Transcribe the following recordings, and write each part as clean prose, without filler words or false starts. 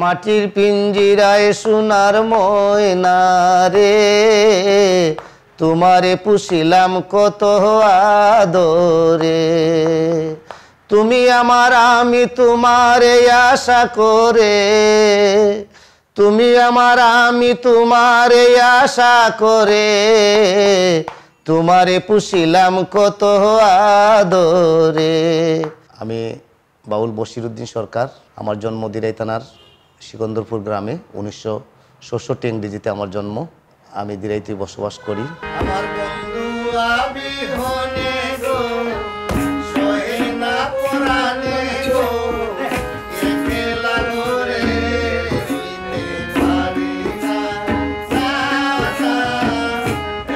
মাটির পিঞ্জিরায় সোনার ময়না রে, তোমারে পুষিলাম কত আদরে। তুমি আমার আমি তোমারে আশা করে, তুমি আমার আমি তোমারে আশা করে, তোমারে পুষিলাম কত আদরে। আমি বাউল বশিরউদ্দিন সরকার। আমার জন্ম দিরাই থানার সিকন্দরপুর গ্রামে। 1966 ইংরেজিতে আমার জন্ম। আমি দিরাইতে বসবাস করি। আমার বন্ধু আবিহনে গো, সহে না পরাণে গো, একলা ঘরে রইতে পারি না,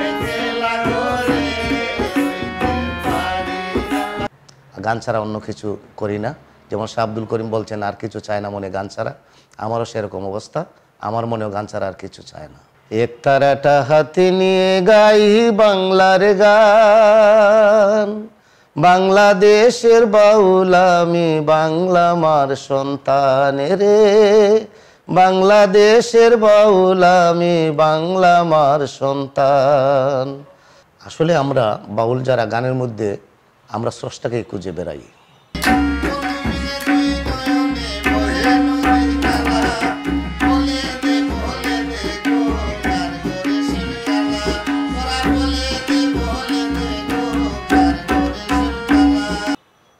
একলা ঘরে রইতে পারি না। গান ছাড়া অন্য কিছু করি না। যেমন শাহ আব্দুল করিম বলছেন, আর কিছু চায় না মনে গান ছাড়া। আমারও সেরকম অবস্থা, আমার মনেও গান ছাড়া আর কিছু চায় না। একতারাটা হাতে নিয়ে গাই বাংলার গান, বাংলাদেশের বাউল আমি, বাংলা মার সন্তান রে, বাংলাদেশের বাউল আমি, বাংলা মার সন্তান। আসলে আমরা বাউল যারা, গানের মধ্যে আমরা স্রষ্টাকে খুঁজে বেড়াই।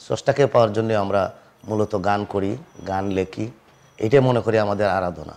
স্রষ্টাকে পাওয়ার জন্য আমরা মূলত গান করি, গান লেখি। এটাই মনে করি আমাদের আরাধনা।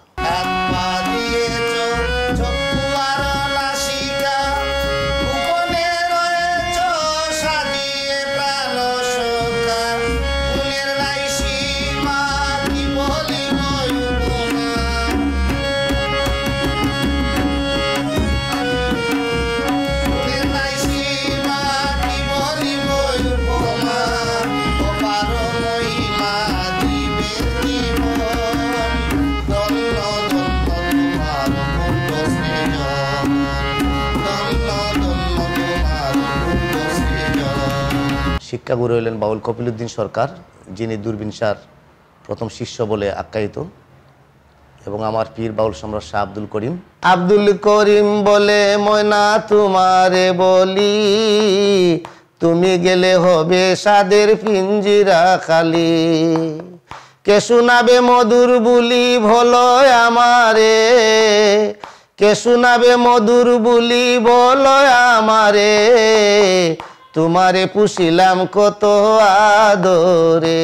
শিক্ষা গুরু হলেন বাউল কপিলউদ্দিন সরকার, যিনি দূরবীন শাহর প্রথম শিষ্য বলে আখ্যায়িত, এবং আমার পীর বাউল সম্রাট শাহ আব্দুল করিম। আব্দুল করিম বলে ময়না তোমারে বলি, তুমি গেলে হবে সাদের পিঞ্জিরা খালি। কে শোনাবে মধুর বুলি ভলয় আমারে, কে শোনাবে মধুর বুলি ভলয় আমারে, তোমারে পুষিলাম কত আদরে।